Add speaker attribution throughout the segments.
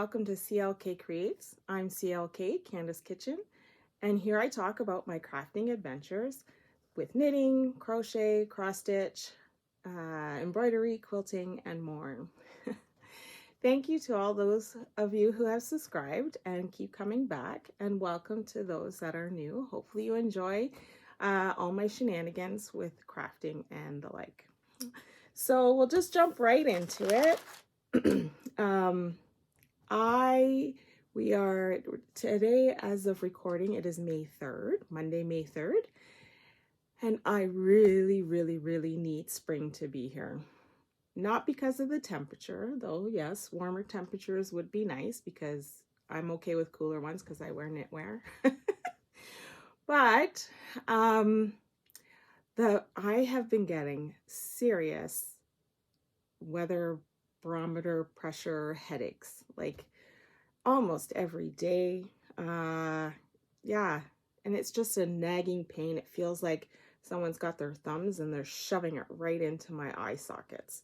Speaker 1: welcome to CLK Creates. I'm CLK, Candice Kitchen, and here I talk about my crafting adventures with knitting, crochet, cross stitch, embroidery, quilting, and more. Thank you to all those of you who have subscribed and keep coming back, and welcome to those that are new. Hopefully you enjoy all my shenanigans with crafting and the like. So we'll just jump right into it. We are today, as of recording, it is May 3rd, Monday, May 3rd. And I really need spring to be here. Not because of the temperature, though, yes, warmer temperatures would be nice because I'm okay with cooler ones because I wear knitwear. But I have been getting serious weather barometer pressure headaches, like almost every day. Yeah, and it's just a nagging pain. It feels like someone's got their thumbs and they're shoving it right into my eye sockets.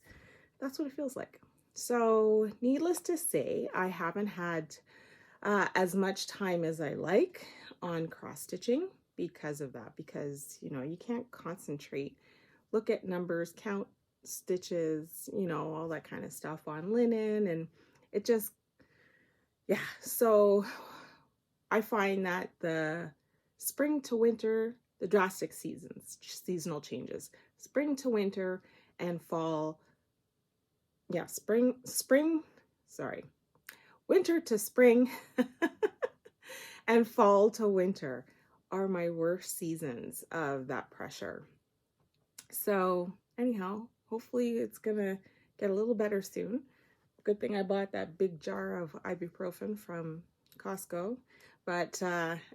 Speaker 1: That's what it feels like. So needless to say, I haven't had as much time as I like on cross stitching because of that, because you can't concentrate, look at numbers, count stitches, all that kind of stuff on linen, and it just, yeah. So I find that the spring to winter, the drastic seasonal changes, spring to winter and fall, yeah, winter to spring and fall to winter are my worst seasons of that pressure. So anyhow, hopefully it's gonna get a little better soon. Good thing I bought that big jar of ibuprofen from Costco. But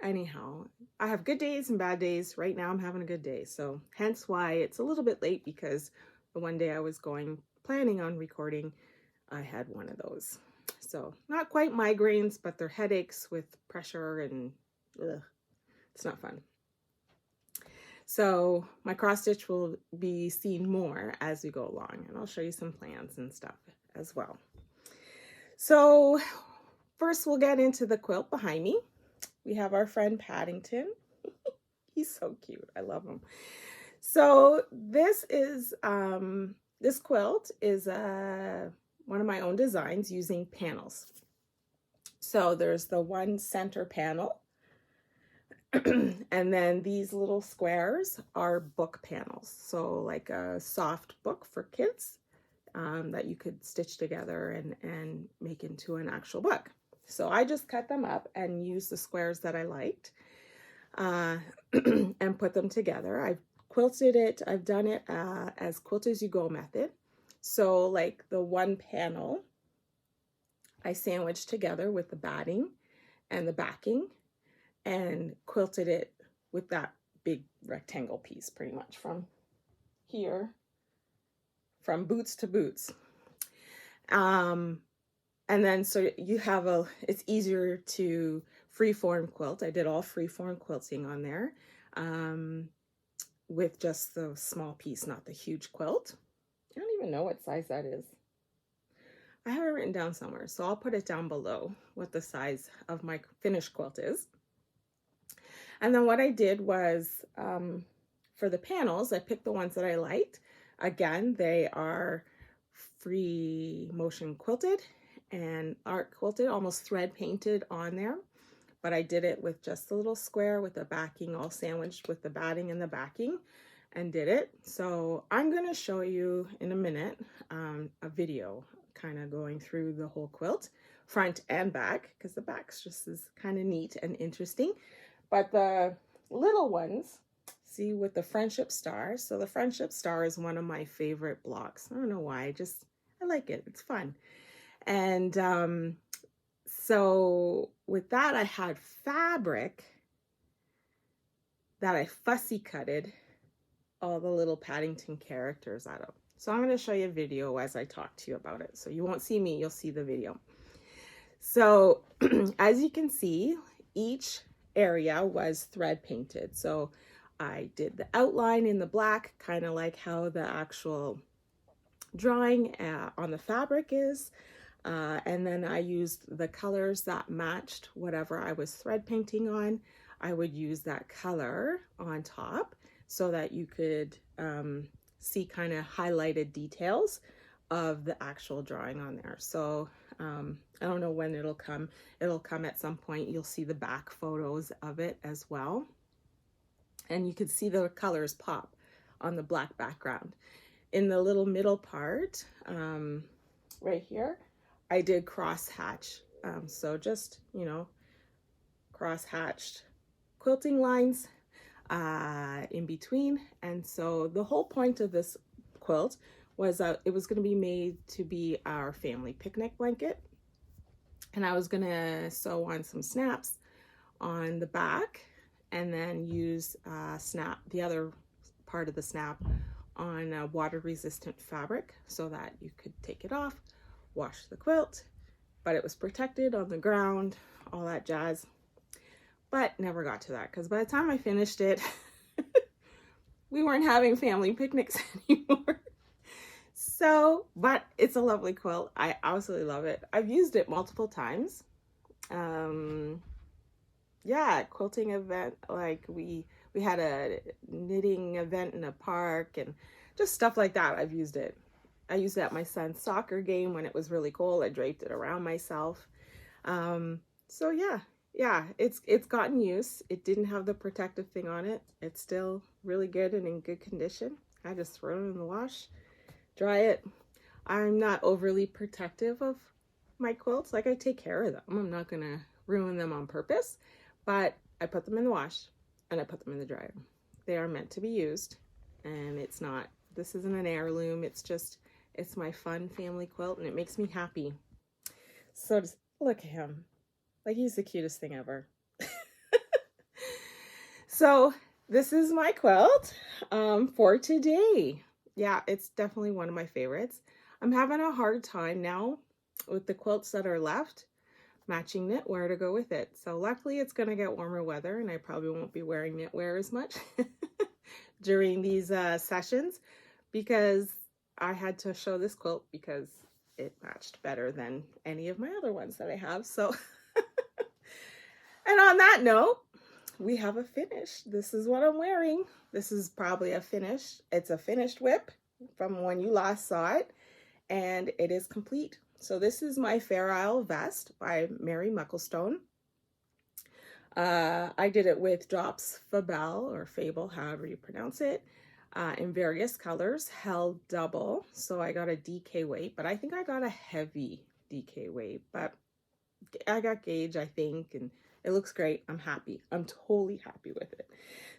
Speaker 1: anyhow, I have good days and bad days. Right now I'm having a good day, so hence why it's a little bit late, because the one day I was planning on recording, I had one of those. So not quite migraines, but they're headaches with pressure, and it's not fun. So my cross stitch will be seen more as we go along, and I'll show you some plans and stuff as well. So first we'll get into the quilt behind me. We have our friend Paddington. He's so cute. I love him. So this is this quilt is one of my own designs using panels. So there's the one center panel, and then these little squares are book panels. So like a soft book for kids that you could stitch together and make into an actual book. So I just cut them up and used the squares that I liked and put them together. I've quilted it. I've done it as quilt as you go method. So like the one panel, I sandwiched together with the batting and the backing and quilted it with that big rectangle piece, pretty much from here, from boots to boots. And then so you have it's easier to freeform quilt. I did all freeform quilting on there with just the small piece, not the huge quilt. I don't even know what size that is. I have it written down somewhere, so I'll put it down below what the size of my finished quilt is. And then what I did was, for the panels, I picked the ones that I liked. Again, they are free motion quilted and art quilted, almost thread painted on there. But I did it with just a little square with the backing all sandwiched with the batting and the backing, and did it. So I'm going to show you in a minute a video kind of going through the whole quilt, front and back, because the back's just is kind of neat and interesting. But the little ones, see, with the friendship star. So the friendship star is one of my favorite blocks. I don't know why, I like it. It's fun. And so with that, I had fabric that I fussy cutted all the little Paddington characters out of. So I'm going to show you a video as I talk to you about it. So you won't see me, you'll see the video. So as you can see, each area was thread painted. So I did the outline in the black, kind of like how the actual drawing on the fabric is. And then I used the colors that matched whatever I was thread painting on. I would use that color on top so that you could see kind of highlighted details of the actual drawing on there. So I don't know when it'll come. It'll come at some point. You'll see the back photos of it as well. And you can see the colors pop on the black background. In the little middle part, right here, I did cross hatch. So just, you know, cross hatched quilting lines in between. And so the whole point of this quilt was it was going to be made to be our family picnic blanket. And I was going to sew on some snaps on the back and then use the other part of the snap on water resistant fabric so that you could take it off, wash the quilt, but it was protected on the ground, all that jazz. But never got to that because by the time I finished it, we weren't having family picnics anymore. So, but it's a lovely quilt. I absolutely love it. I've used it multiple times. Yeah, quilting event, like we had a knitting event in a park and just stuff like that. I've used it. I used it at my son's soccer game when it was really cold. I draped it around myself. So yeah, it's gotten use. It didn't have the protective thing on it. It's still really good and in good condition. I just throw it in the wash, dry it. I'm not overly protective of my quilts. Like I take care of them. I'm not gonna ruin them on purpose, but I put them in the wash and I put them in the dryer. They are meant to be used, and this isn't an heirloom. It's my fun family quilt and it makes me happy. So just look at him. Like he's the cutest thing ever. So this is my quilt for today. Yeah, it's definitely one of my favorites. I'm having a hard time now with the quilts that are left, matching knitwear to go with it. So luckily it's going to get warmer weather and I probably won't be wearing knitwear as much during these sessions, because I had to show this quilt because it matched better than any of my other ones that I have. So, and on that note, we have a finish. This is what I'm wearing. This is probably a finish. It's a finished WIP from when you last saw it, and it is complete. So this is my Fair Isle vest by Mary Mucklestone. I did it with drops Fabel or Fabel, however you pronounce it, in various colors, held double. So I got a DK weight, but I think I got a heavy DK weight, but I got gauge, I think, and it looks great. I'm happy. I'm totally happy with it.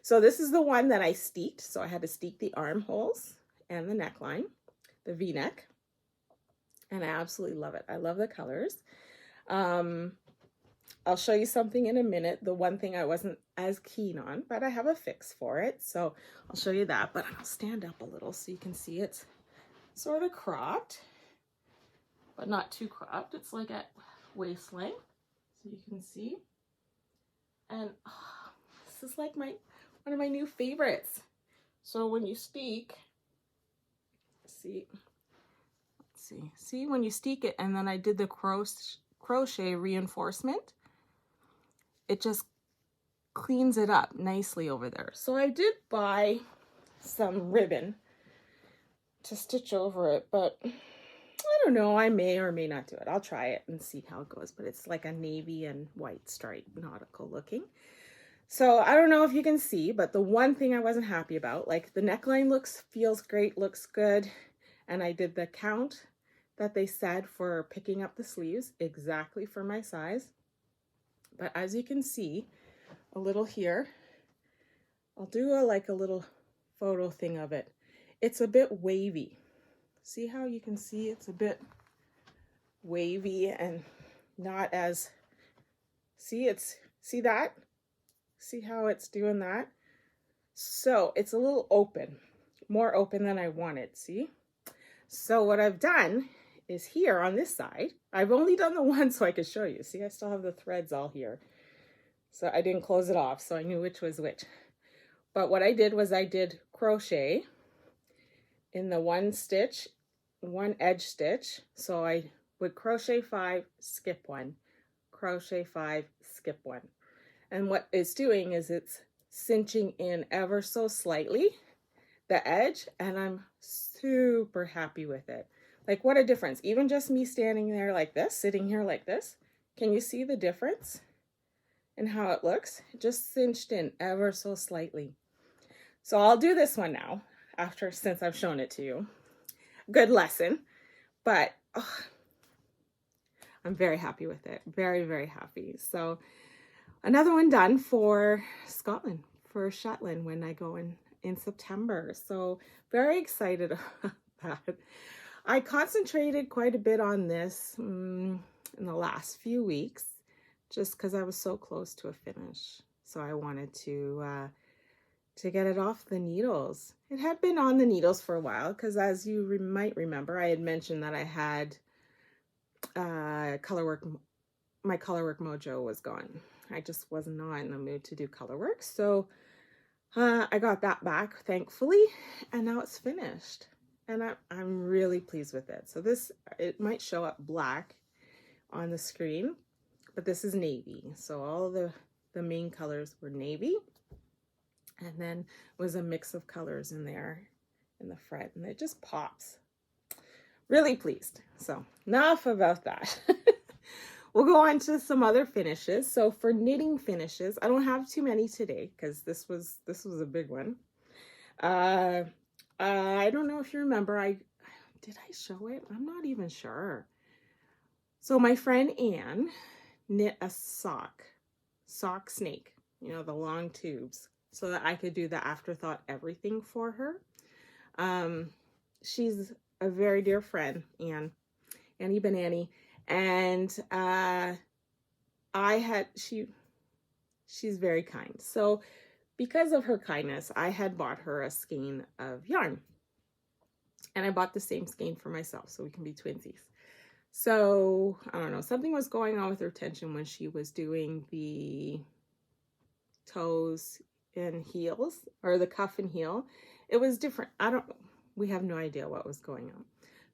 Speaker 1: So this is the one that I steeked. So I had to steek the armholes and the neckline, the V-neck, and I absolutely love it. I love the colors. I'll show you something in a minute. The one thing I wasn't as keen on, but I have a fix for it. So I'll show you that, but I'll stand up a little so you can see it's sort of cropped, but not too cropped. It's like at waist length, so you can see. And oh, this is like one of my new favorites. So when you steek, see when you steek it, and then I did the crochet reinforcement, it just cleans it up nicely over there. So I did buy some ribbon to stitch over it, but I don't know, I may or may not do it. I'll try it and see how it goes, but it's like a navy and white stripe, nautical looking. So I don't know if you can see, but the one thing I wasn't happy about, like the neckline feels great, looks good, and I did the count that they said for picking up the sleeves exactly for my size. But as you can see, a little here, I'll do like a little photo thing of it. It's a bit wavy. See how you can see it's a bit wavy and not as, see that? See how it's doing that? So it's a little open, more open than I wanted, see? So what I've done is here on this side, I've only done the one so I could show you. See, I still have the threads all here. So I didn't close it off, so I knew which was which. But what I did was I did crochet in the one edge stitch. So I would crochet 5, skip 1, crochet 5, skip 1. And what it's doing is it's cinching in ever so slightly the edge, and I'm super happy with it. Like, what a difference. Even just me standing there like this, sitting here like this, can you see the difference in how it looks? It just cinched in ever so slightly. So I'll do this one now, since I've shown it to you. Good lesson, but oh, I'm very happy with it. Very, very happy. So another one done for Scotland, for Shetland, when I go in September. So very excited about that. I concentrated quite a bit on this in the last few weeks, just because I was so close to a finish. So I wanted to get it off the needles. It had been on the needles for a while, because as you might remember, I had mentioned that I had my colorwork mojo was gone. I just was not in the mood to do colorwork. So I got that back, thankfully, and now it's finished. And I'm really pleased with it. So it might show up black on the screen, but this is navy. So all the main colors were navy. And then was a mix of colors in there in the front, and it just pops. Really pleased. So enough about that. We'll go on to some other finishes. So for knitting finishes, I don't have too many today because this was a big one. I don't know if you remember, did I show it? I'm not even sure. So my friend Anne knit a sock snake, you know, the long tubes, so that I could do the afterthought everything for her. She's a very dear friend, Annie Banani, and she's very kind. So because of her kindness, I had bought her a skein of yarn, and I bought the same skein for myself so we can be twinsies. So I don't know, something was going on with her tension when she was doing the toes and heels, or the cuff and heel. It was different. We have no idea what was going on.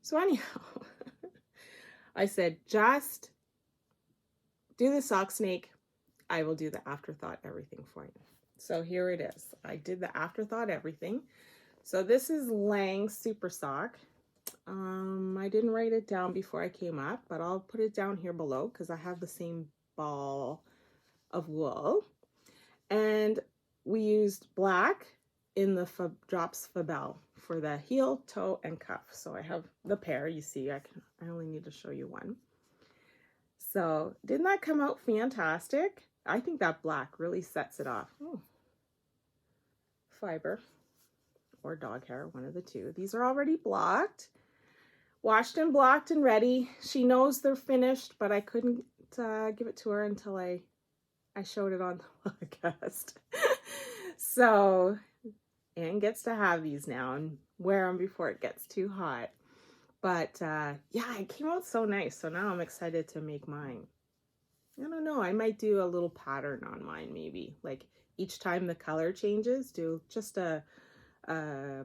Speaker 1: So anyhow, I said, just do the sock snake. I will do the afterthought everything for you. So here it is. I did the afterthought everything. So this is Lang Super Sock. I didn't write it down before I came up, but I'll put it down here below because I have the same ball of wool. And we used black in the drops Fabel for the heel, toe, and cuff. So I have the pair. You see, I only need to show you one. So didn't that come out fantastic? I think that black really sets it off. Ooh. Fiber or dog hair, one of the two. These are already blocked, washed and blocked and ready. She knows they're finished, but I couldn't give it to her until I showed it on the podcast. So Anne gets to have these now and wear them before it gets too hot. But yeah, it came out so nice. So now I'm excited to make mine. I don't know, I might do a little pattern on mine, maybe. Like each time the color changes, do just a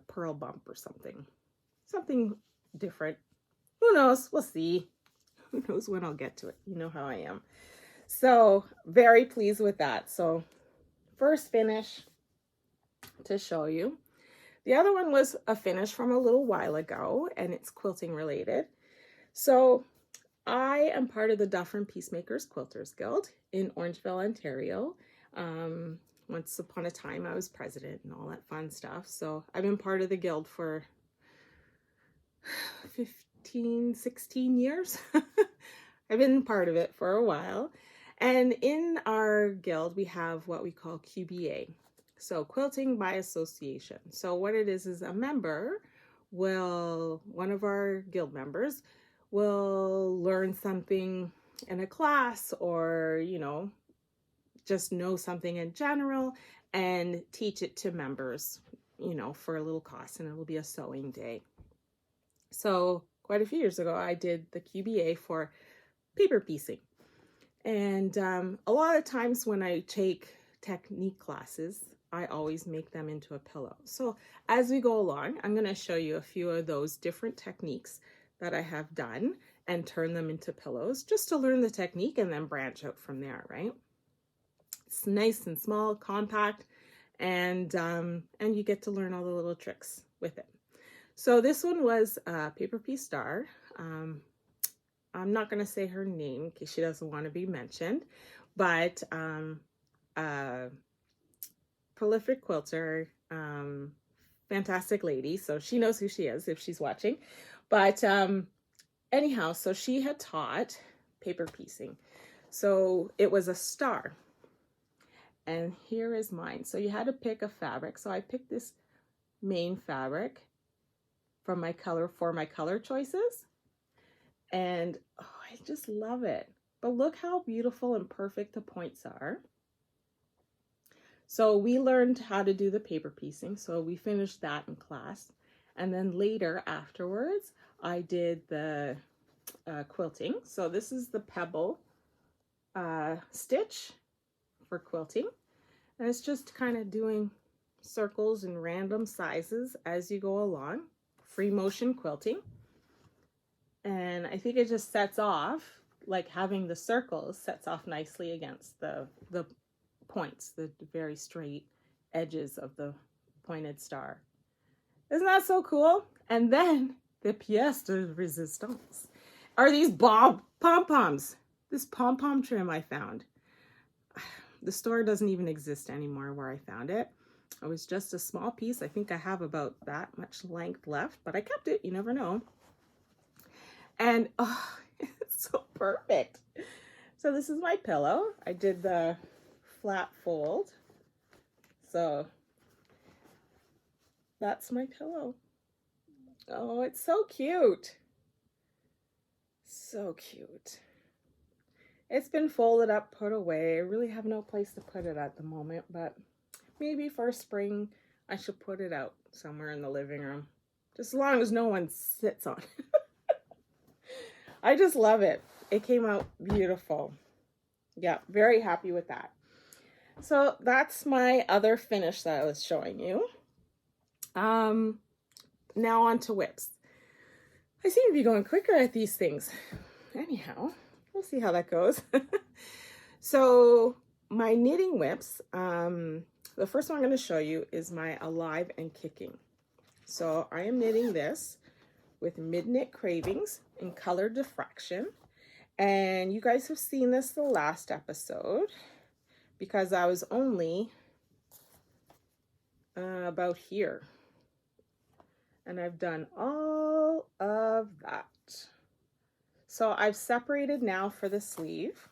Speaker 1: pearl bump or something. Something different. Who knows? We'll see. Who knows when I'll get to it. You know how I am. So very pleased with that. So first finish to show you. The other one was a finish from a little while ago, and it's quilting related. So I am part of the Dufferin Piecemakers Quilters Guild in Orangeville, Ontario. Once upon a time, I was president and all that fun stuff. So I've been part of the guild for 15, 16 years. I've been part of it for a while. And in our guild, we have what we call QBA. So quilting by association. So what it is a member one of our guild members will learn something in a class, or, you know, just know something in general and teach it to members, you know, for a little cost, and it'll be a sewing day. So quite a few years ago, I did the QBA for paper piecing. And a lot of times when I take technique classes, I always make them into a pillow. So as we go along, I'm going to show you a few of those different techniques that I have done and turn them into pillows just to learn the technique and then branch out from there, right? It's nice and small, compact, and you get to learn all the little tricks with it. So this one was Paper Piece Star. I'm not going to say her name in case she doesn't want to be mentioned, but prolific quilter, fantastic lady. So she knows who she is if she's watching. But anyhow, so she had taught paper piecing. So it was a star. And here is mine. So you had to pick a fabric. So I picked this main fabric from my color choices. And oh, I just love it. But look how beautiful and perfect the points are. So we learned how to do the paper piecing. So we finished that in class. And then later afterwards, I did the quilting. So this is the pebble stitch for quilting. And it's just kind of doing circles in random sizes as you go along. Free motion quilting. And I think it just sets off, like having the circles sets off nicely against the points, the very straight edges of the pointed star. Isn't that so cool? And then the pièce de résistance are these pom-poms. This pom-pom trim I found. The store doesn't even exist anymore where I found it. It was just a small piece. I think I have about that much length left, but I kept it. You never know. And oh, it's so perfect. So this is my pillow. I did the flat fold. So that's my pillow. Oh, it's so cute. So cute. It's been folded up, put away. I really have no place to put it at the moment, but maybe for spring, I should put it out somewhere in the living room. Just as long as no one sits on it. I just love it. It came out beautiful. Yeah, very happy with that. So that's my other finish that I was showing you. Now on to whips. I seem to be going quicker at these things. Anyhow, we'll see how that goes. So my knitting whips, the first one I'm going to show you is my Alive and Kicking. So I am knitting this with Midknit Cravings in color Diffraction. And you guys have seen this the last episode because I was only about here. And I've done all of that. So I've separated now for the sleeve,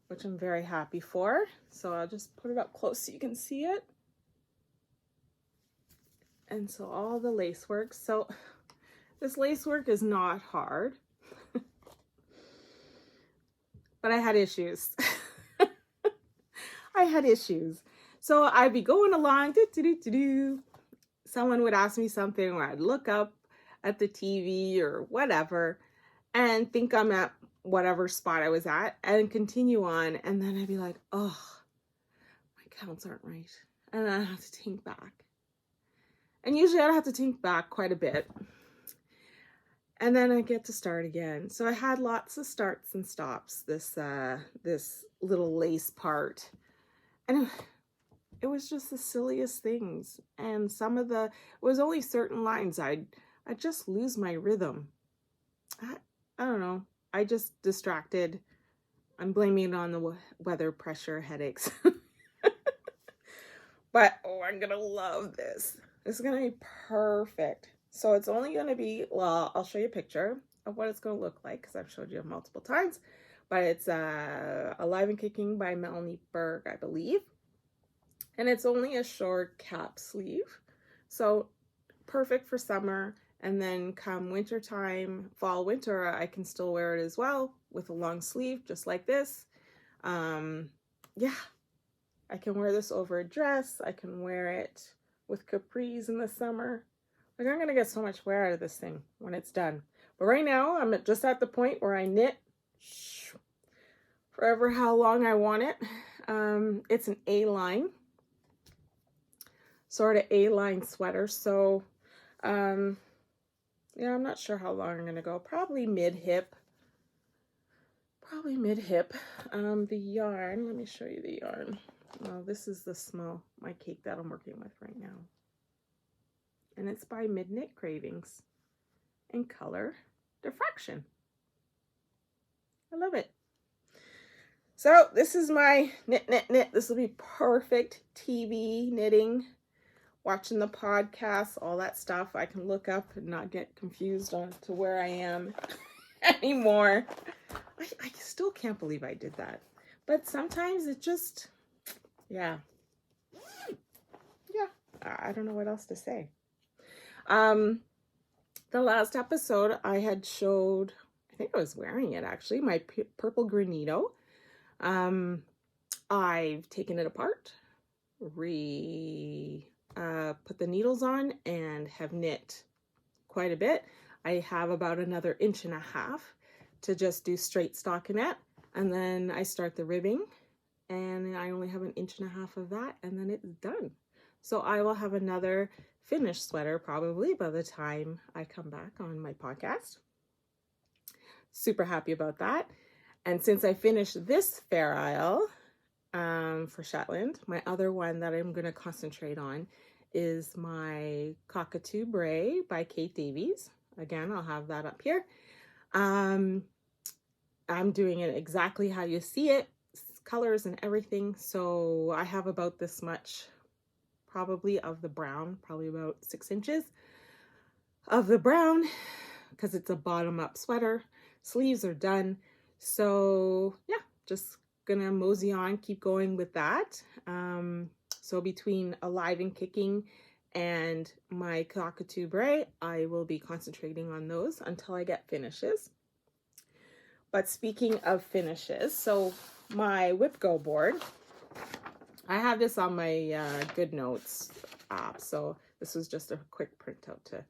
Speaker 1: which I'm very happy for. So I'll just put it up close so you can see it. And so all the lace work. So this lace work is not hard, but I had issues. I had issues. So I'd be going along, someone would ask me something, or I'd look up at the TV or whatever and think I'm at whatever spot I was at and continue on. And then I'd be like, oh, my counts aren't right. And then I have to think back. And usually I'd have to think back quite a bit. And then I get to start again. So I had lots of starts and stops, this little lace part. And it was just the silliest things. And some of it was only certain lines. I'd just lose my rhythm. I don't know. I just distracted. I'm blaming it on the weather, pressure, headaches. But, oh, I'm going to love this. This is going to be perfect. So it's only going to be, well, I'll show you a picture of what it's going to look like because I've showed you multiple times. But it's Alive and Kicking by Melanie Berg, I believe. And it's only a short cap sleeve. So perfect for summer. And then come winter time, fall, winter, I can still wear it as well with a long sleeve, just like this. Yeah, I can wear this over a dress. I can wear it with capris in the summer. Like, I'm going to get so much wear out of this thing when it's done. But right now, I'm just at the point where I knit forever how long I want it. It's an A-line, sort of A-line sweater. So, Yeah, I'm not sure how long I'm gonna go. Probably mid-hip. Probably mid-hip. The yarn, let me show you the yarn. Well, this is the small, my cake that I'm working with right now. And it's by Midknit Cravings in color Diffraction. I love it. So this is my knit. This will be perfect TV knitting, watching the podcast, all that stuff. I can look up and not get confused on to where I am anymore. I still can't believe I did that. But sometimes it just, yeah. I don't know what else to say. The last episode I had showed, I think I was wearing it actually, my purple Granito. I've taken it apart, put the needles on, and have knit quite a bit. I have about another 1.5 inches to just do straight stockinette, and then I start the ribbing, and I only have 1.5 inches of that, and then it's done. So I will have another finished sweater probably by the time I come back on my podcast. Super happy about that. And since I finished this Fair Isle for Shetland, my other one that I'm going to concentrate on is my Cockatoo Brae by Kate Davies. Again, I'll have that up here. I'm doing it exactly how you see it, colors and everything. So I have about this much probably of the brown, probably about 6 inches of the brown, because it's a bottom-up sweater. Sleeves are done. So yeah, just gonna mosey on, keep going with that. So between Alive and Kicking and my Cockatoo Brae, I will be concentrating on those until I get finishes. But speaking of finishes, so my WIPGO board, I have this on my Good Notes app, so this was just a quick printout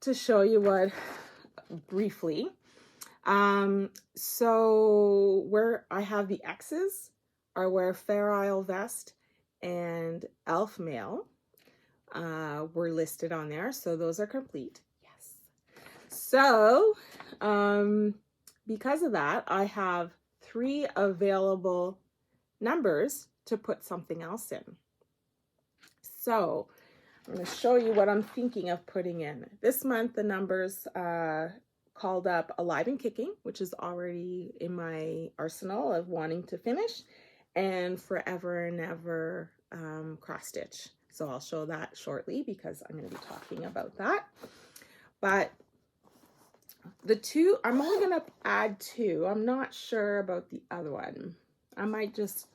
Speaker 1: to show you what briefly. So where I have the X's are where Fair Isle Vest and Elf Mail were listed on there, so those are complete. Yes. So because of that, I have 3 available numbers to put something else in. So I'm going to show you what I'm thinking of putting in. This month the numbers called up Alive and Kicking, which is already in my arsenal of wanting to finish, and Forever and Ever cross stitch. So I'll show that shortly because I'm going to be talking about that. But the 2, I'm only going to add 2. I'm not sure about the other one. I might just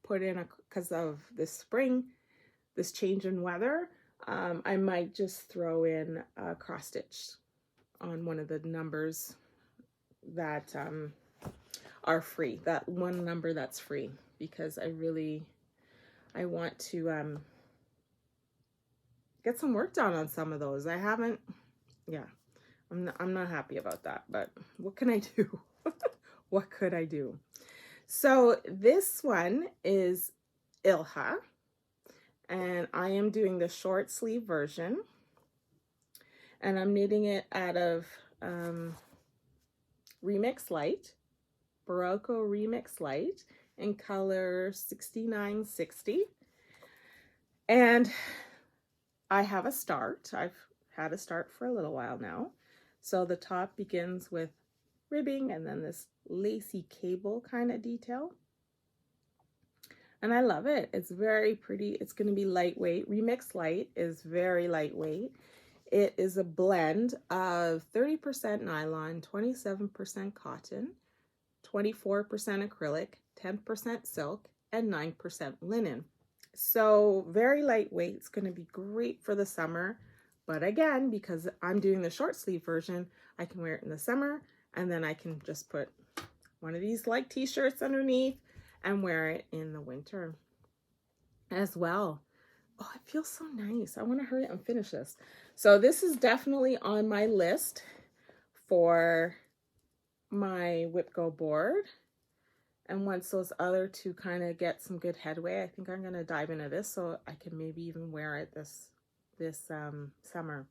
Speaker 1: put in, because of this spring, this change in weather, I might just throw in a cross stitch on one of the numbers that are free, that one number that's free, because I want to get some work done on some of those. I haven't, yeah, I'm not happy about that, but what can I do? What could I do? So this one is Ilha, and I am doing the short sleeve version, and I'm knitting it out of Remix Light, Barocco Remix Light in color 6960. And I have a start. I've had a start for a little while now. So the top begins with ribbing and then this lacy cable kind of detail. And I love it. It's very pretty. It's going to be lightweight. Remix Light is very lightweight. It is a blend of 30% nylon, 27% cotton, 24% acrylic, 10% silk, and 9% linen. So very lightweight. It's going to be great for the summer. But again, because I'm doing the short sleeve version, I can wear it in the summer, and then I can just put one of these like t-shirts underneath and wear it in the winter as well. Oh, it feels so nice. I want to hurry up and finish this. So this is definitely on my list for my WIPGO board. And once those other 2 kind of get some good headway, I think I'm going to dive into this so I can maybe even wear it this summer.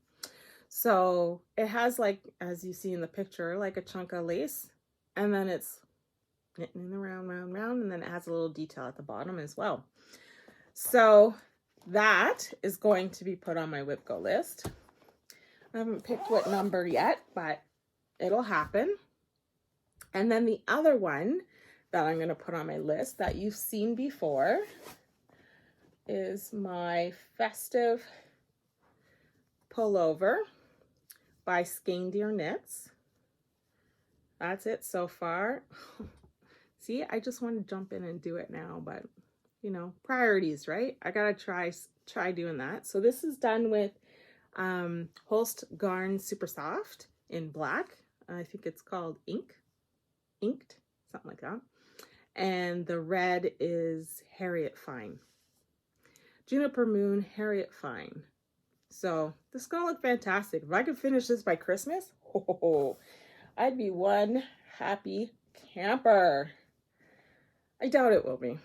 Speaker 1: So it has, like, as you see in the picture, like a chunk of lace, and then it's knitting around, round, and then it has a little detail at the bottom as well. So that is going to be put on my WIPGO list. I haven't picked what number yet, but it'll happen. And then the other one that I'm going to put on my list that you've seen before is my Festive Pullover by Skeindeer Knits. That's it so far. See, I just want to jump in and do it now, but you know, priorities, right? I gotta try doing that. So this is done with Holst Garn Super Soft in black. I think it's called Inked, something like that. And the red is Harriet Fine. Juniper Moon Harriet Fine. So this is gonna look fantastic. If I could finish this by Christmas, I'd be one happy camper. I doubt it will be,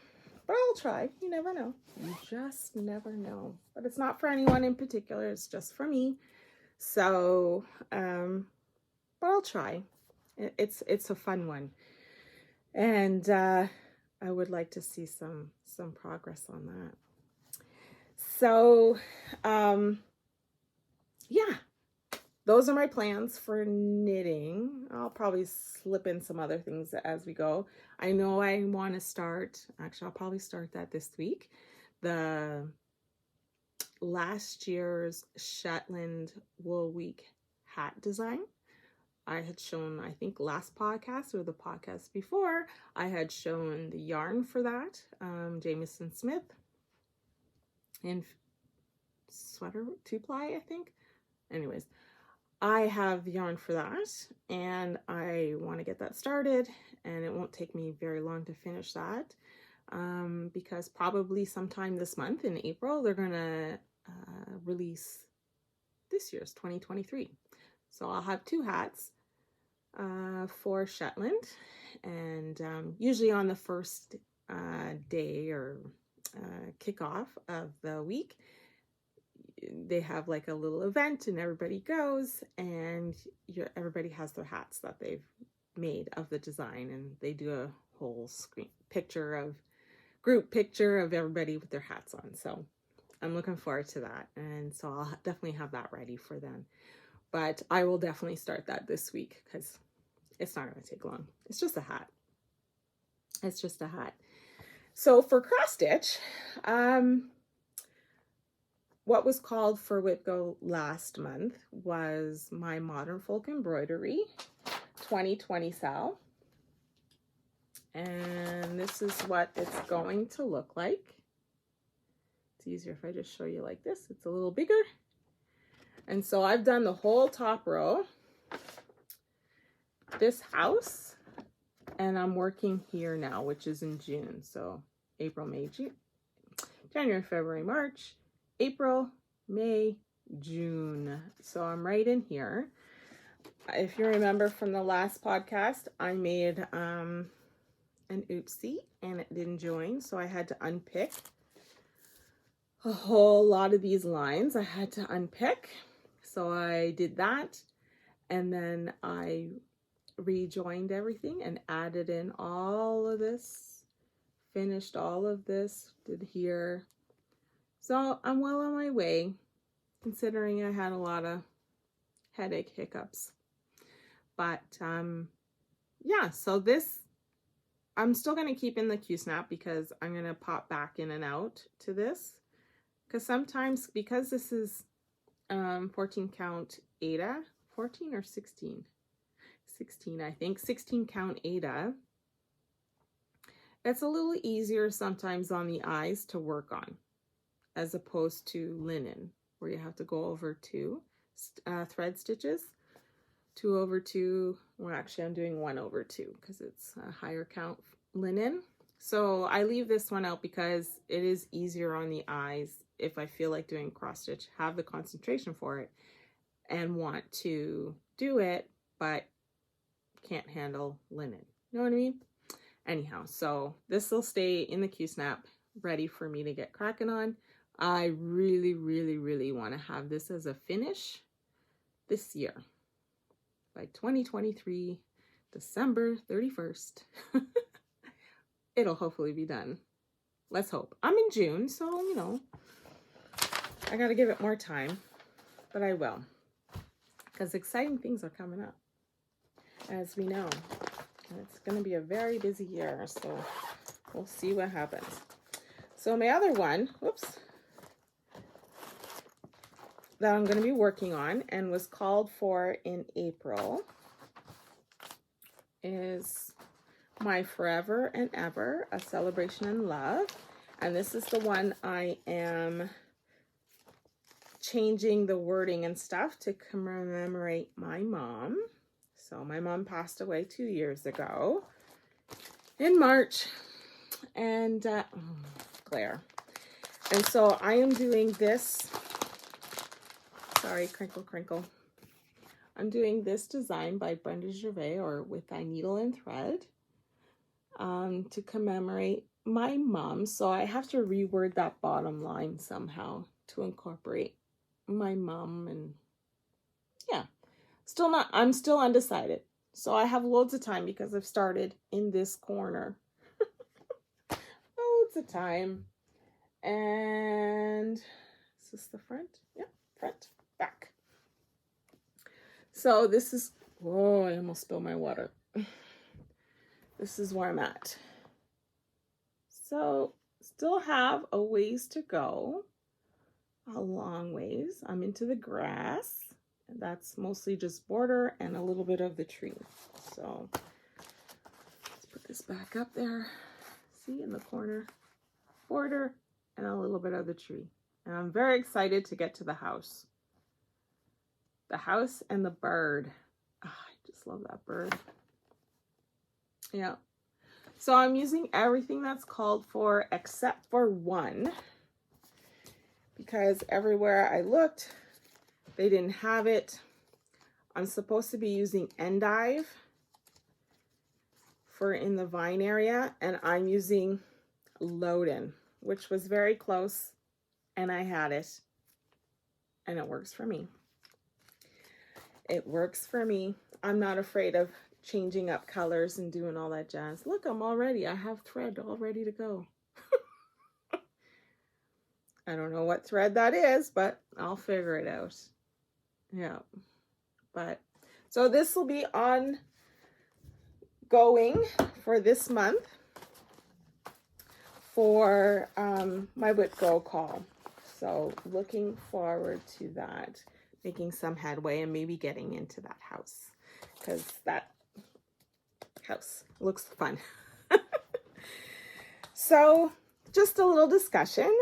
Speaker 1: but I'll try. You never know. You just never know. But it's not for anyone in particular. It's just for me. So, but I'll try. It's a fun one, and I would like to see some progress on that. So, yeah, those are my plans for knitting. I'll probably slip in some other things as we go. I know I want to start, actually I'll probably start that this week, the last year's Shetland Wool Week hat design. I had shown, I think last podcast or the podcast before, I had shown the yarn for that, Jameson Smith in sweater 2-ply, I think. Anyways, I have yarn for that, and I want to get that started, and it won't take me very long to finish that, because probably sometime this month in April, they're going to release this year's 2023. So I'll have 2 hats for Shetland, and usually on the first day or kickoff of the week, they have like a little event and everybody goes, and everybody has their hats that they've made of the design, and they do a whole group picture of everybody with their hats on. So I'm looking forward to that, and so I'll definitely have that ready for then. But I will definitely start that this week because it's not going to take long. It's just a hat. It's just a hat. So for cross stitch, what was called for WIPGO last month was my Modern Folk Embroidery 2020 sal. And this is what it's going to look like. It's easier if I just show you like this. It's a little bigger. And so I've done the whole top row, this house, and I'm working here now, which is in June. So April, May, June, January, February, March, April, May, June. So I'm right in here. If you remember from the last podcast, I made an oopsie and it didn't join. So I had to unpick a whole lot of these lines. I had to unpick. So I did that. And then I rejoined everything and added in all of this, finished all of this, did here. So I'm well on my way, considering I had a lot of headache hiccups. But yeah, so this, I'm still going to keep in the Q-snap because I'm going to pop back in and out to this. Because sometimes, because this is 14 count Aida, 14 or 16? 16, I think, 16 count Aida. It's a little easier sometimes on the eyes to work on, as opposed to linen, where you have to go over 2 thread stitches, 2 over 2. Well, actually, I'm doing 1 over 2 because it's a higher count linen. So I leave this one out because it is easier on the eyes if I feel like doing cross stitch, have the concentration for it, and want to do it, but can't handle linen. You know what I mean? Anyhow, so this will stay in the Q-snap, ready for me to get cracking on. I really, really, really want to have this as a finish this year. By 2023, December 31st, it'll hopefully be done. Let's hope. I'm in June, so, you know, I got to give it more time, but I will. Because exciting things are coming up, as we know. And it's going to be a very busy year, so we'll see what happens. So my other one, whoops, that I'm going to be working on and was called for in April is my Forever and Ever, A Celebration in Love. And this is the one I am changing the wording and stuff to commemorate my mom. So my mom passed away 2 years ago in March, and glare. And so I am doing this, sorry, crinkle, crinkle. I'm doing this design by Brenda Gervais, or With Thy Needle and Thread, to commemorate my mom. So I have to reword that bottom line somehow to incorporate my mom, and yeah, I'm still undecided. So I have loads of time because I've started in this corner. Loads of time. And is this the front? Yeah, front, back. So this is, oh, I almost spilled my water. This is where I'm at. So still have a ways to go, a long ways. I'm into the grass. That's mostly just border and a little bit of the tree. So let's put this back up there. See, in the corner, border and a little bit of the tree. And I'm very excited to get to the house. The house and the bird. Oh, I just love that bird. Yeah. So I'm using everything that's called for except for one, because everywhere I looked, they didn't have it. I'm supposed to be using endive for in the vine area, and I'm using Loden, which was very close, and I had it, and it works for me. It works for me. I'm not afraid of changing up colors and doing all that jazz. Look, I have thread all ready to go. I don't know what thread that is, but I'll figure it out. Yeah, but so this will be on going for this month for my WIPGO call. So looking forward to that, making some headway and maybe getting into that house, because that house looks fun. So just a little discussion.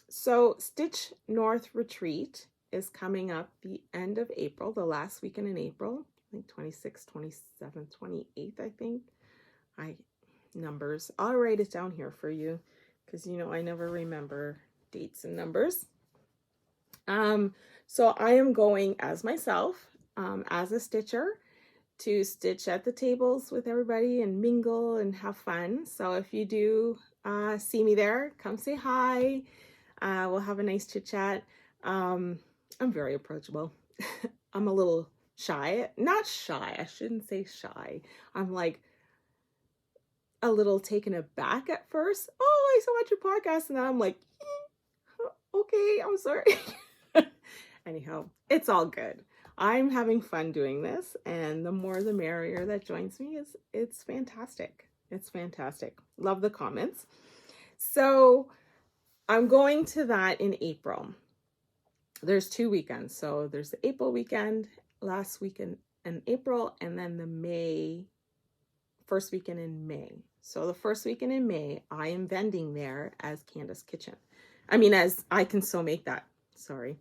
Speaker 1: So Stitch North Retreat is coming up the end of April, the last weekend in April, I think 26th, 27th, 28th, I think. Numbers. I'll write it down here for you, because you know I never remember dates and numbers. So I am going as myself, as a stitcher, to stitch at the tables with everybody and mingle and have fun. So if you do see me there, come say hi. We'll have a nice chit chat. I'm very approachable. I'm a little shy. Not shy, I shouldn't say shy. I'm like a little taken aback at first. Oh, I saw watch your podcast, and then I'm like, okay, I'm sorry. Anyhow, it's all good. I'm having fun doing this, and the more the merrier that joins me. It's fantastic. It's fantastic. Love the comments. So I'm going to that in April. There's 2 weekends. So there's the April weekend, last weekend in April, and then the first weekend in May. So the first weekend in May, I am vending there as Candice Kitchen. I mean, as I Can Sew Make That, sorry.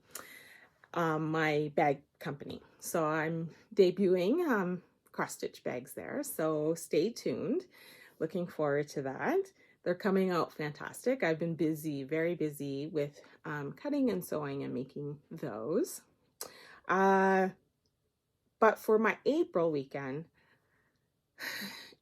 Speaker 1: My bag company. So I'm debuting cross stitch bags there. So stay tuned. Looking forward to that. They're coming out fantastic. I've been busy, very busy with cutting and sewing and making those. But for my April weekend,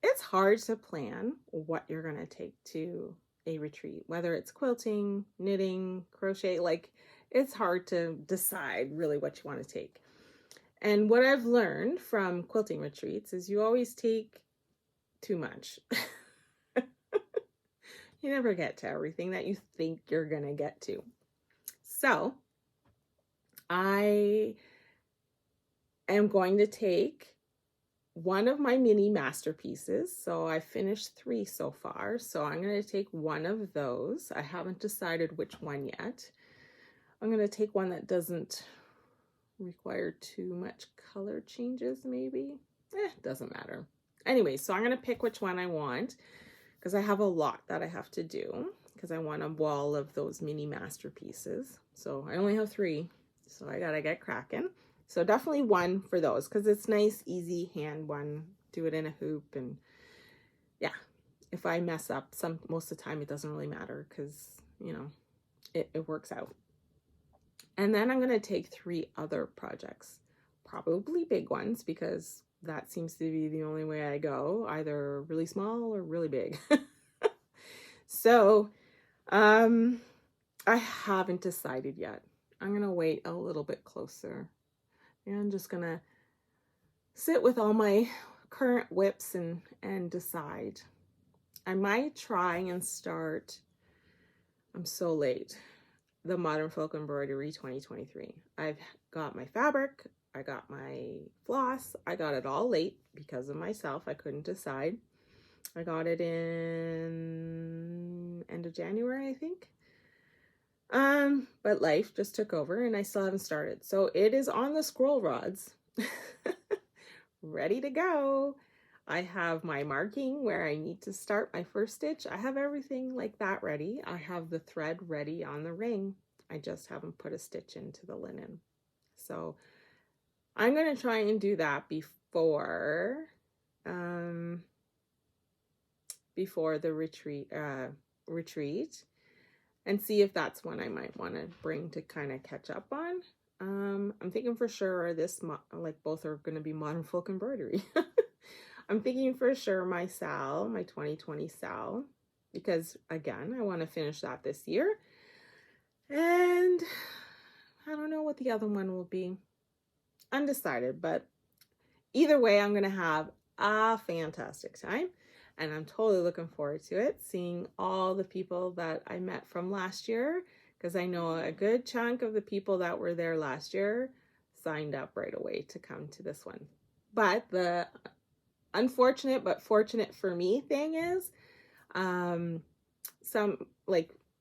Speaker 1: it's hard to plan what you're going to take to a retreat, whether it's quilting, knitting, crochet, like it's hard to decide really what you want to take. And what I've learned from quilting retreats is you always take too much. You never get to everything that you think you're going to get to. So I am going to take one of my mini masterpieces. So I finished 3 so far. So I'm going to take one of those. I haven't decided which one yet. I'm going to take one that doesn't require too much color changes, maybe. Doesn't matter. Anyway, so I'm going to pick which one I want because I have a lot that I have to do because I want a wall of those mini masterpieces. So I only have 3, so I got to get cracking. So definitely one for those because it's nice, easy hand one. Do it in a hoop, and yeah, if I mess up, most of the time it doesn't really matter because, you know, it works out. And then I'm going to take 3 other projects, probably big ones, because that seems to be the only way I go, either really small or really big. So I haven't decided yet. I'm going to wait a little bit closer. And I'm just going to sit with all my current whips and decide. I might try and start, I'm so late, the Modern Folk Embroidery 2023. I've got my fabric, I got my floss, I got it all late because of myself. I couldn't decide. I got it in end of January, I think. But life just took over and I still haven't started. So it is on the scroll rods, ready to go. I have my marking where I need to start my first stitch. I have everything like that ready. I have the thread ready on the ring. I just haven't put a stitch into the linen. So I'm going to try and do that before the retreat and see if that's one I might want to bring to kind of catch up on. I'm thinking for sure like both are going to be Modern Folk Embroidery. I'm thinking for sure my 2020 SAL, because again, I want to finish that this year. And I don't know what the other one will be. Undecided, but either way, I'm going to have a fantastic time. And I'm totally looking forward to it, seeing all the people that I met from last year, because I know a good chunk of the people that were there last year signed up right away to come to this one. But the unfortunate but fortunate for me thing is,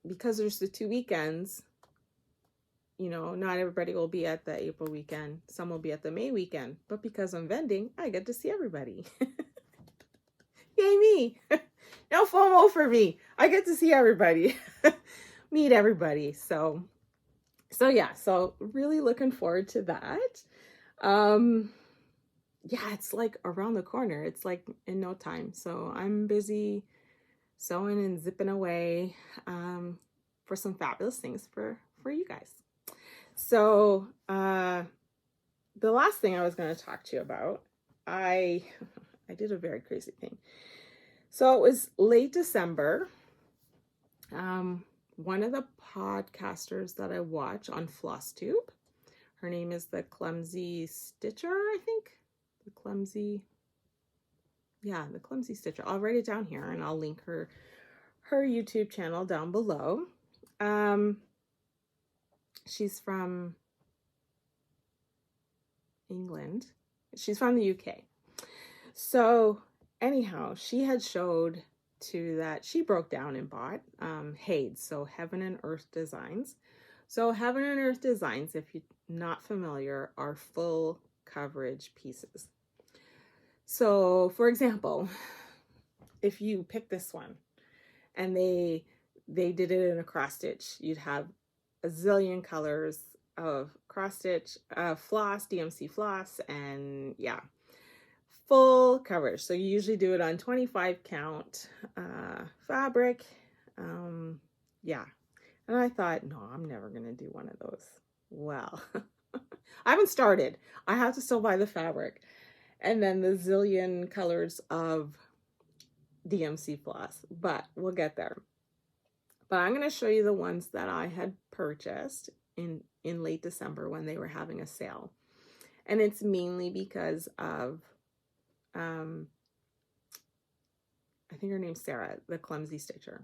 Speaker 1: because there's the 2 weekends, you know, not everybody will be at the April weekend. Some will be at the May weekend. But because I'm vending, I get to see everybody. Yay me! No FOMO for me. I get to see everybody. Meet everybody. So yeah, so really looking forward to that. Yeah, it's like around the corner. It's like in no time. So I'm busy sewing and zipping away for some fabulous things for you guys. So the last thing I was going to talk to you about, I did a very crazy thing. So it was late December. One of the podcasters that I watch on FlossTube, her name is the Clumsy Stitcher, I think. The Clumsy Stitcher. I'll write it down here and I'll link her YouTube channel down below. She's from England. She's from the UK. So anyhow, she had showed that she broke down and bought HADES, so Heaven and Earth Designs. So Heaven and Earth Designs, if you're not familiar, are full coverage pieces. So for example, if you pick this one and they did it in a cross stitch, you'd have a zillion colors of cross stitch, floss, DMC floss, and yeah, full coverage. So you usually do it on 25 count fabric. Yeah. And I thought, no, I'm never going to do one of those. Well, I haven't started. I have to still buy the fabric. And then the zillion colors of DMC floss. But we'll get there. But I'm going to show you the ones that I had purchased in late December when they were having a sale. And it's mainly because of, I think her name's Sarah, the clumsy stitcher.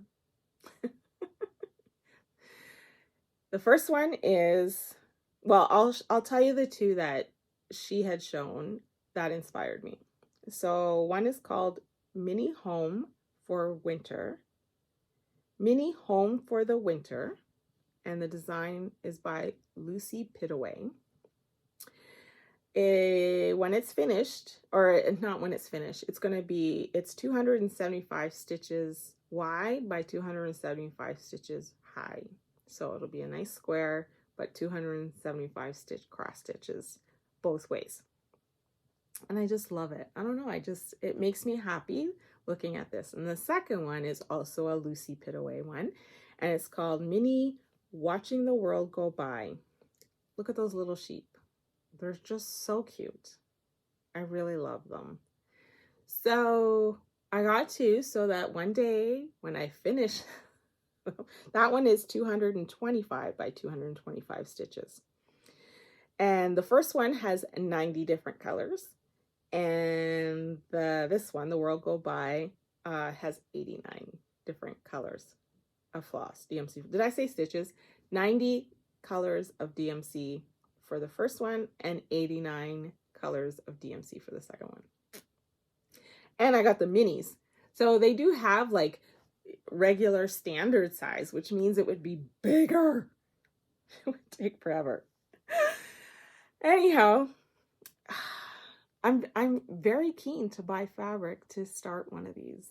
Speaker 1: The first one is, well, I'll tell you the two that she had shown that inspired me. So one is called Mini Home for Winter. Mini Home for the Winter. And the design is by Lucy Pittaway. When it's finished, or not when it's finished, it's 275 stitches wide by 275 stitches high. So it'll be a nice square, but 275 cross stitches both ways. And I just love it. I don't know, it makes me happy looking at this. And the second one is also a Lucy Pittaway one, and it's called Mini Watching the World Go By. Look at those little sheep. They're just so cute. I really love them. So I got two so that one day when I finish, that one is 225 by 225 stitches. And the first one has 90 different colors. And this one, The World Go By, has 89 different colors of floss, DMC. Did I say stitches? 90 colors of DMC for the first one and 89 colors of DMC for the second one. And I got the minis. So they do have like regular standard size, which means it would be bigger. It would take forever. Anyhow, I'm very keen to buy fabric to start one of these,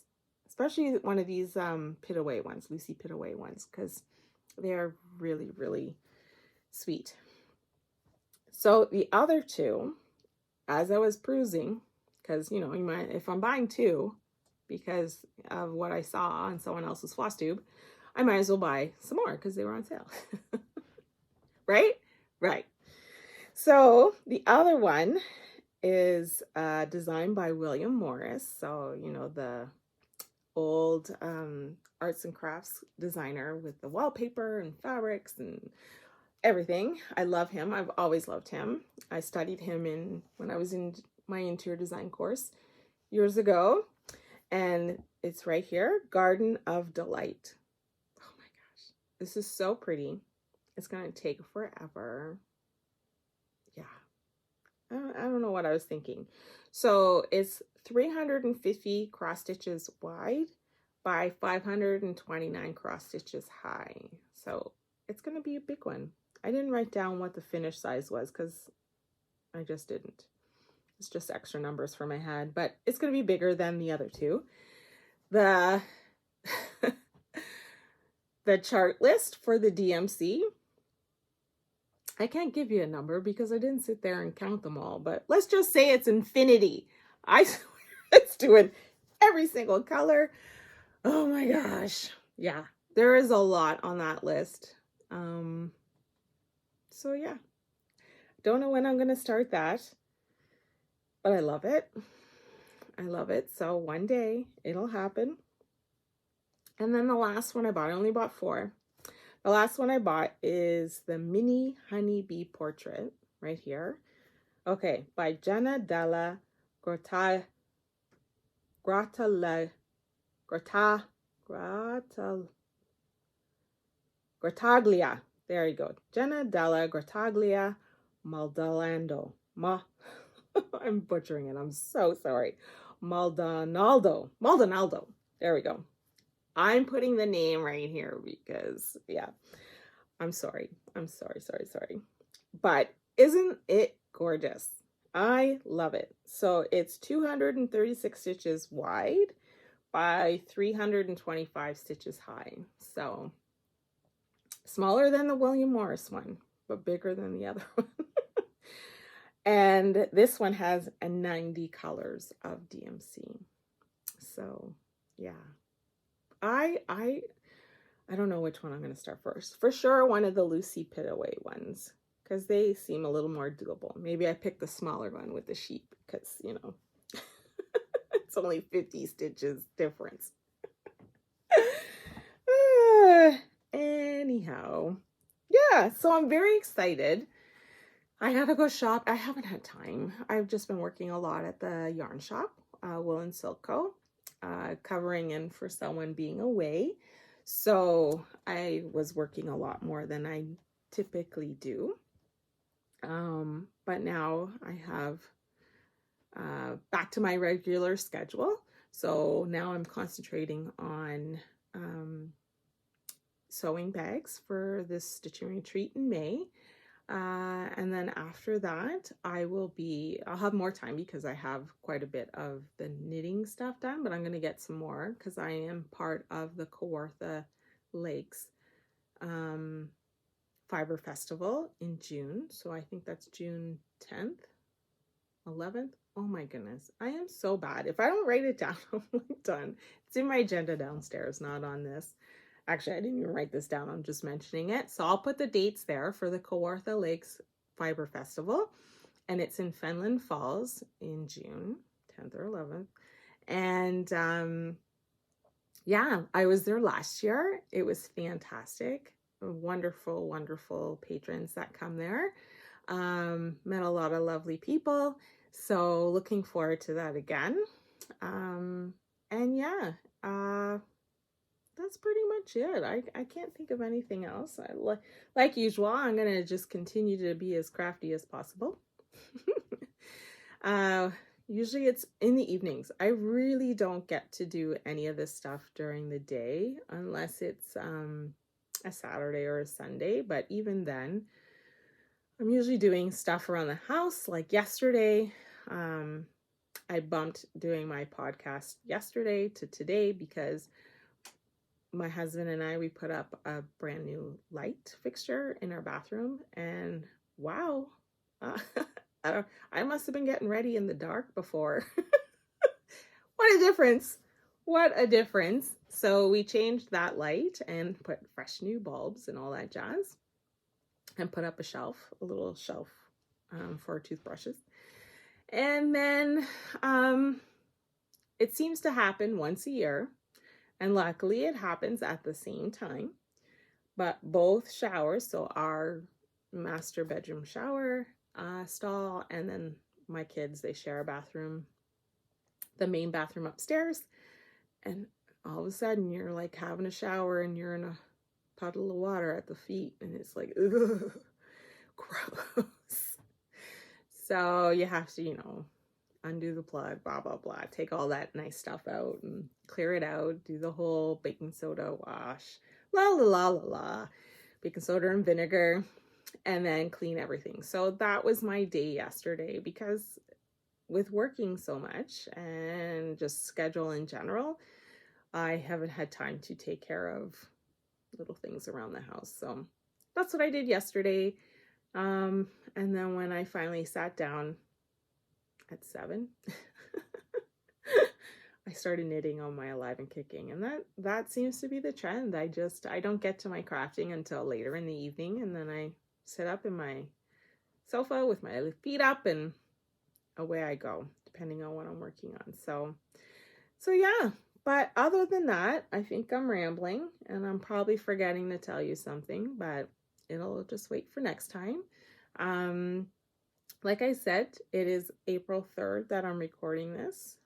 Speaker 1: especially one of these Pittaway ones, Lucy Pittaway ones, because they are really, really sweet. So the other two, as I was perusing, because you might, if I'm buying two because of what I saw on someone else's floss tube, I might as well buy some more because they were on sale. Right? Right. So the other one is designed by William Morris. So, the old arts and crafts designer with the wallpaper and fabrics and everything. I love him. I've always loved him. I studied him when I was in my interior design course years ago. And it's right here, Garden of Delight. Oh my gosh. This is so pretty. It's going to take forever. Yeah. I don't know what I was thinking. So it's 350 cross stitches wide by 529 cross stitches high. So it's going to be a big one. I didn't write down what the finished size was because I just didn't. It's just extra numbers for my head, but it's going to be bigger than the other two. The chart list for the DMC, I can't give you a number because I didn't sit there and count them all, but let's just say it's infinity. I swear it's doing every single color. Oh my gosh. Yeah, there is a lot on that list. So yeah, don't know when I'm going to start that, but I love it. I love it. So one day it'll happen. And then the last one I bought, I only bought 4. The last one I bought is the Mini Honeybee Portrait right here. Okay, by Jenna Della Grottaglia. There you go. Jenna Della Grottaglia Maldonado. I'm butchering it. I'm so sorry. Maldonado. There we go. I'm putting the name right here because, yeah, I'm sorry. Sorry. But isn't it gorgeous? I love it. So it's 236 stitches wide by 325 stitches high. So smaller than the William Morris one, but bigger than the other one. And this one has 90 colors of DMC. So yeah, I don't know which one I'm going to start first. For sure, one of the Lucy Pittaway ones, because they seem a little more doable. Maybe I pick the smaller one with the sheep because, it's only 50 stitches difference. Anyhow, yeah, so I'm very excited I gotta go shop. I haven't had time. I've just been working a lot at the yarn shop, Wool and Silk Co., covering in for someone being away. So I was working a lot more than I typically do. But now I have back to my regular schedule. So now I'm concentrating on sewing bags for this stitching retreat in May. And then after that, I'll have more time because I have quite a bit of the knitting stuff done, but I'm going to get some more because I am part of the Kawartha Lakes Fiber Festival in June. So I think that's June 10th, 11th. Oh my goodness. I am so bad. If I don't write it down, I'm done. It's in my agenda downstairs, not on this. Actually, I didn't even write this down. I'm just mentioning it. So I'll put the dates there for the Kawartha Lakes Fiber Festival. And it's in Fenland Falls in June 10th or 11th. And yeah, I was there last year. It was fantastic. Wonderful, wonderful patrons that come there. Met a lot of lovely people. So looking forward to that again. And yeah, that's pretty much it. I can't think of anything else. Like usual, I'm going to just continue to be as crafty as possible. Usually it's in the evenings. I really don't get to do any of this stuff during the day unless it's a Saturday or a Sunday. But even then, I'm usually doing stuff around the house. Like yesterday, I bumped doing my podcast yesterday to today because my husband and we put up a brand new light fixture in our bathroom, and wow, I must have been getting ready in the dark before. What a difference. What a difference. So we changed that light and put fresh new bulbs and all that jazz, and put up a little shelf for toothbrushes. And then it seems to happen once a year. And luckily it happens at the same time. But both showers, so our master bedroom shower stall, and then my kids, they share a bathroom, the main bathroom upstairs. And all of a sudden you're like having a shower and you're in a puddle of water at the feet. And it's like, ugh, gross. So you have to, undo the plug, blah, blah, blah. Take all that nice stuff out and clear it out. Do the whole baking soda wash. La, la, la, la, la. Baking soda and vinegar. And then clean everything. So that was my day yesterday because with working so much and just schedule in general, I haven't had time to take care of little things around the house. So that's what I did yesterday. And then when I finally sat down at 7, I started knitting on my Alive and Kicking, and that seems to be the trend. I don't get to my crafting until later in the evening, and then I sit up in my sofa with my feet up and away I go, depending on what I'm working on. So yeah, but other than that, I think I'm rambling and I'm probably forgetting to tell you something, but it'll just wait for next time. Like I said, it is April 3rd that I'm recording this.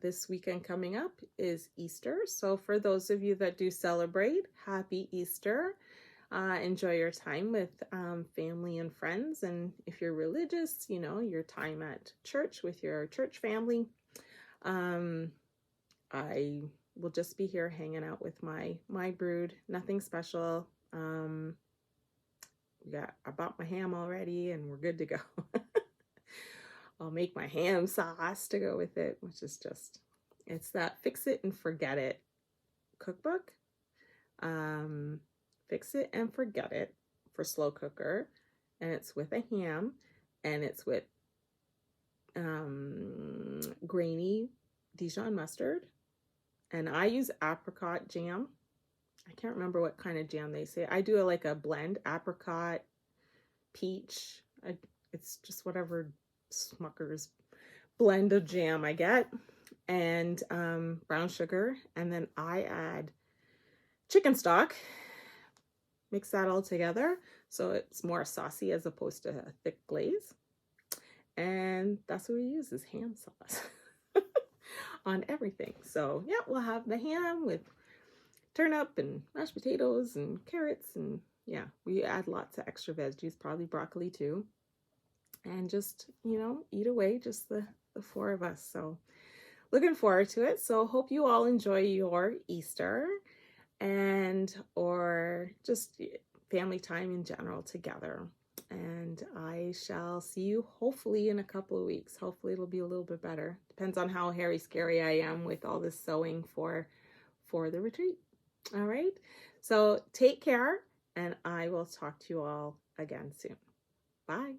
Speaker 1: This weekend coming up is Easter. So for those of you that do celebrate, happy Easter. Enjoy your time with family and friends. And if you're religious, your time at church with your church family. I will just be here hanging out with my brood. Nothing special. I bought my ham already and we're good to go. I'll make my ham sauce to go with it, which is it's that fix it and forget it cookbook. Fix it and forget it for slow cooker, and it's with a ham, and it's with grainy Dijon mustard, and I use apricot jam. I can't remember what kind of jam they say. I do like a blend, apricot, peach. It's just whatever Smucker's blend of jam I get, and brown sugar, and then I add chicken stock. Mix that all together. So it's more saucy as opposed to a thick glaze. And that's what we use is ham sauce on everything. So yeah, we'll have the ham with turnip and mashed potatoes and carrots, and yeah, we add lots of extra veggies, probably broccoli too, and just, you know, eat away, just the four of us. So looking forward to it. So hope you all enjoy your Easter and or just family time in general together. And I shall see you hopefully in a couple of weeks. Hopefully it'll be a little bit better. Depends on how hairy scary I am with all this sewing for the retreat. All right. So take care, and I will talk to you all again soon. Bye.